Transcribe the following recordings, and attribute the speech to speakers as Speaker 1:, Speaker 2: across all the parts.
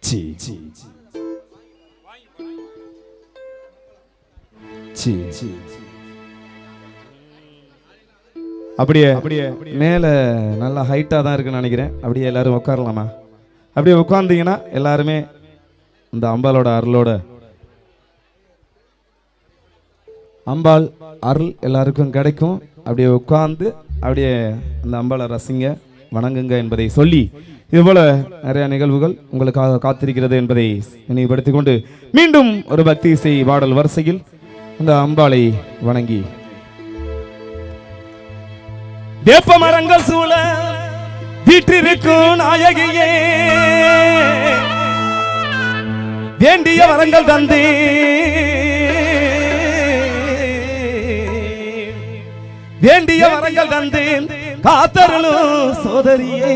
Speaker 1: C C C அப்படியே மேலே நல்லா ஹைட்டாக தான் இருக்குன்னு நினைக்கிறேன். அப்படியே எல்லாரும் உட்காரலாமா? அப்படியே உட்கார்ந்தீங்கன்னா எல்லாருமே இந்த அம்பாலோட அருளோட அம்பாள் அருள் எல்லாருக்கும் கிடைக்கும். அப்படியே உட்கார்ந்து அப்படியே அந்த அம்பாளை ரசிங்க, வணங்குங்க என்பதை சொல்லி இதுபோல நிறைய நிகழ்வுகள் உங்களுக்காக காத்திருக்கிறது என்பதை நினைவுபடுத்திக் கொண்டு மீண்டும் ஒரு பக்தி இசை பாடல் வரிசையில் அந்த அம்பாளை வணங்கி வேப்ப மரங்கள் சூழ வீற்றிருக்கும் நாயகியே வேண்டிய வரங்கள் தந்தே வேண்டிய வரங்கள் தந்தேன் காத்தருளும் சோதரியே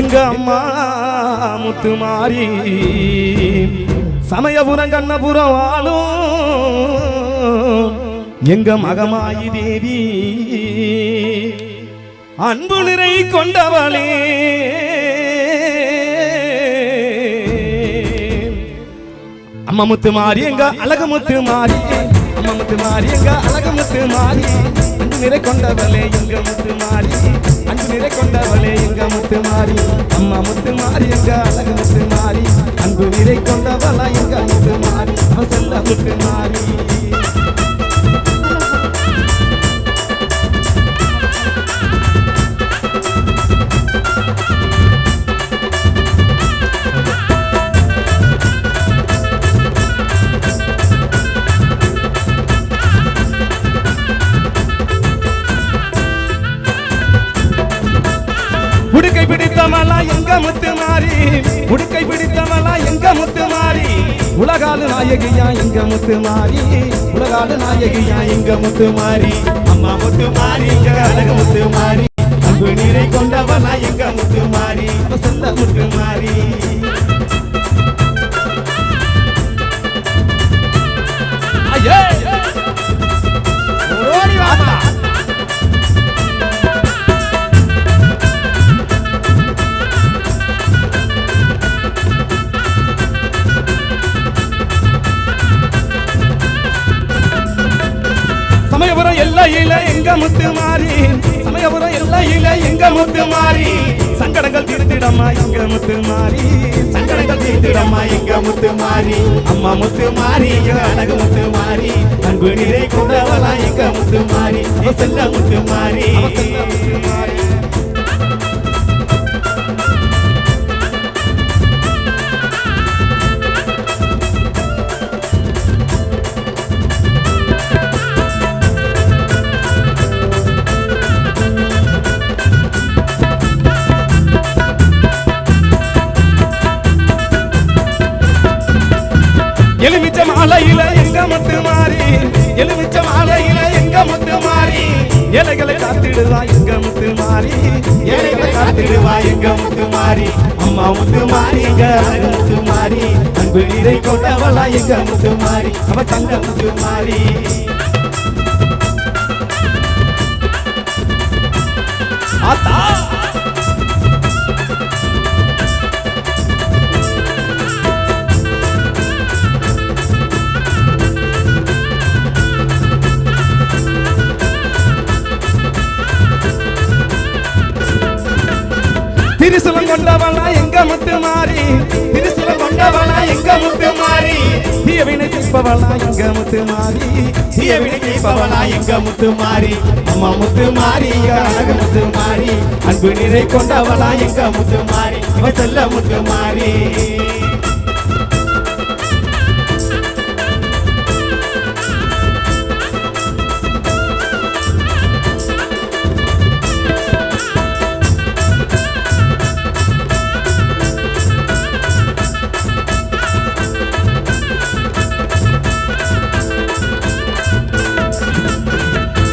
Speaker 1: எங்க அம்மா முத்துமாரி சமயபுரம் கண்ணபுரம் வாழும் எங்க மகமாயி தேவி அன்பு நிறை கொண்டவளே அம்மா முத்து மாறி எங்க அழகு முத்து மாறி அம்மா முத்து மாறி எங்க அழகு முத்து மாறி அன்பு நிறை கொண்டவளே எங்க முத்து மாறி அன்பு நிறை கொண்டவளே எங்க முத்து மாறி அம்மா முத்து மாறி எங்க அழகு முத்து மாறி அன்பு நிறை கொண்டவளா எங்க முத்து மாறி செல்ல முத்து மாறி உடுக்கை பிடித்தவளா எங்க முத்து மாறி உடுக்கை பிடித்தவளா எங்க முத்து மாறி உலகாலு நாயகியா எங்க முத்து மாறி உலகாலு நாயகியா எங்க முத்து மாறி அம்மா முத்து மாறி எங்க அழகு முத்து மாறி அன்பு நீரை கொண்டவளா எங்க முத்து மாறி செல்ல முத்து மாறி ஐயே ஓடி வாடா சமயபுரம் எல்லையில எங்க முத்து மாறி சமயபுரம் எல்லையில எங்க முத்து மாறி சங்கடங்கள் தீர்த்திடம்மா எங்க முத்து மாறி சங்கடங்கள் தீர்த்திடம்மா எங்க முத்து மாறி அம்மா முத்து மாறி எங்க அழகு முத்து மாறி அன்பு நிறை கொண்டவளா எங்க முத்து மாறி செல்ல முத்து மாறி எலுமிச்ச மாலையில எங்க முத்து மாறி எலுமிச்ச மாலையில எங்க முத்து மாறி ஏழைகளை காத்திடுவா எங்க முத்து மாறி ஏழைகளை காத்திடுவா எங்க முத்து மாறி அம்மா முத்து மாறி எங்க அழகு முத்து மாறி அன்பு நீரை கொண்டவளா எங்க முத்து மாறி அவ தங்க முத்து மாறி ஆத்தா திரிசூலம் கொண்டவளா எங்க முத்து மாறி திரிசூலம் கொண்டவளா எங்க முத்து மாறி தீயவினை தீர்ப்பவளா எங்க முத்து மாறி தீயவினை தீர்ப்பவளா எங்க முத்து மாறி அம்மா முத்து மாறி அழகு முத்து மாறி அன்பு நிறை கொண்டவளா எங்க முத்து மாறி இவ செல்ல முத்து மாறி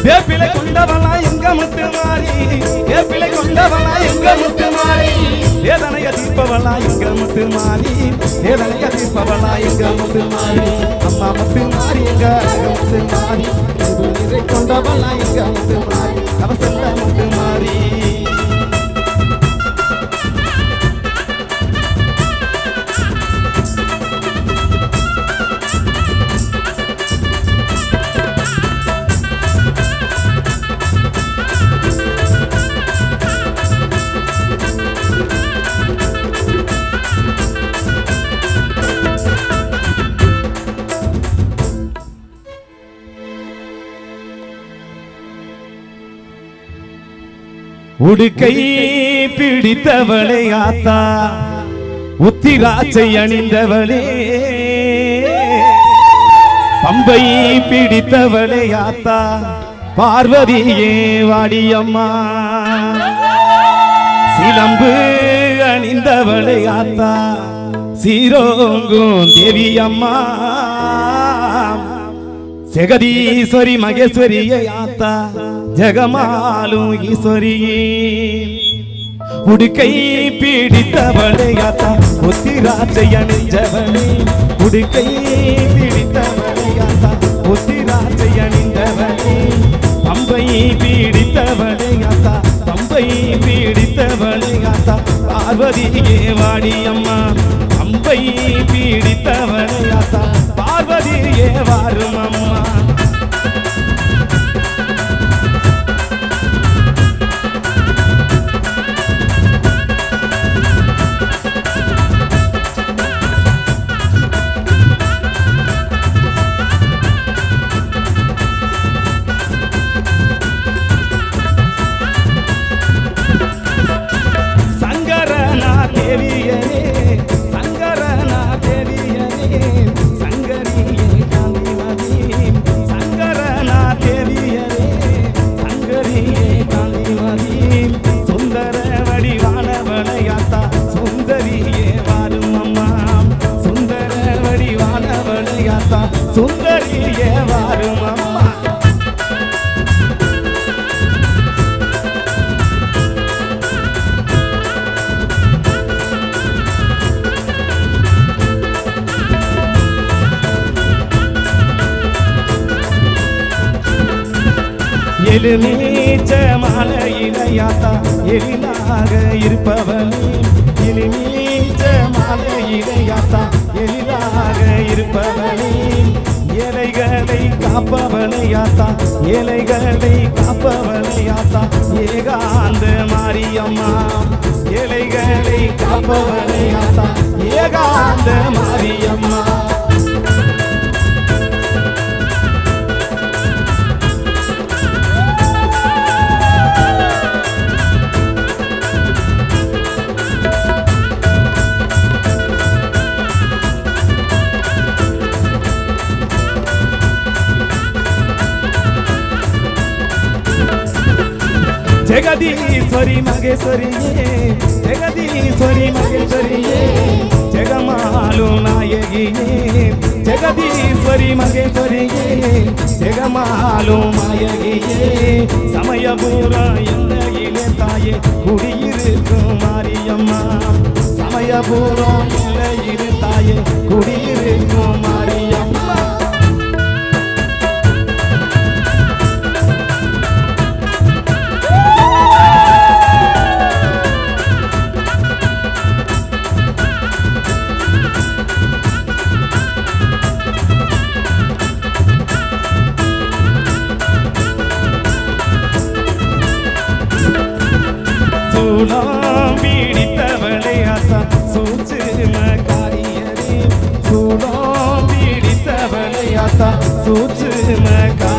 Speaker 1: வேப்பிலை கொண்டவளா எங்க முத்து மாறி வேப்பிலை கொண்டவளா எங்க முத்து மாறி வேதனைய தீர்ப்பவளா எங்க முத்து மாறி வேதனைய தீர்ப்பவளா எங்க முத்து மாறி அம்மா முத்து மாறி எங்க அழகு முத்து மாறி இதை கொண்டவளா எங்க முத்து மாறி அவ செல்ல முத்து மாறி உடுக்கை பிடித்தவளே ஆத்தா உத்திராட்சை அணிந்தவளே பம்பை பிடித்தவளே ஆத்தா பார்வதியே வாடியம்மா சிலம்பு அணிந்தவளே ஆத்தா சீரோங்கும் தேவி அம்மா ஜெகதீஸ்வரி மகேஸ்வரியே ஆத்தா ஜெகமாலும் ஈஸ்வரியே உடுக்கை பிடித்தவளே ஆத்தா உத்திராட்சை அணிந்தவளே உடுக்கை பிடித்தவளே ஆத்தா உத்திராட்சை அணிந்தவளே பம்பை பிடித்தவளே ஆத்தா பம்பை பிடித்தவளே ஆத்தா பார்வதியே வாடியம்மா பம்பை பிடித்தவளே ஆத்தா பார்வதியே வாரும் அம்மா சுந்தரியே வாரும் அம்மா எலுமீச்ச மாலையிலையாத்தா எழிலாக இருப்பவனே எலுமீச்ச மாலையிலையாத்தா எழிலாக இருப்பவனே ஏழைகளை காப்பவனையாத்தா ஏழைகளை காப்பவனையாத்தா ஏகாந்த மாரியம்மா ஏழைகளை காப்பவனையாத்தா ஏகாந்த மாரியம்மா ஜெகதீஸ்வரி மகேஸ்வரியே ஜெகதீஸ்வரி மகேஸ்வரியே ஜெகமாலும் நாயகியே ஜெகதீஸ்வரி மகேஸ்வரியே ஜெகமாலும் நாயகியே சமயபுரம் எல்லையிலே தாயே குடியிருக்கும் மாரியம்மா சமயபுரம் எல்லையிலே தாயே குடியிருக்கும் மாரியம்மா சூலம் பிடித்தவளே ஆத்தா சூட்சுமக்காரியரே சூலம் பிடித்தவளே ஆத்தா சூட்சுமக்காரியரே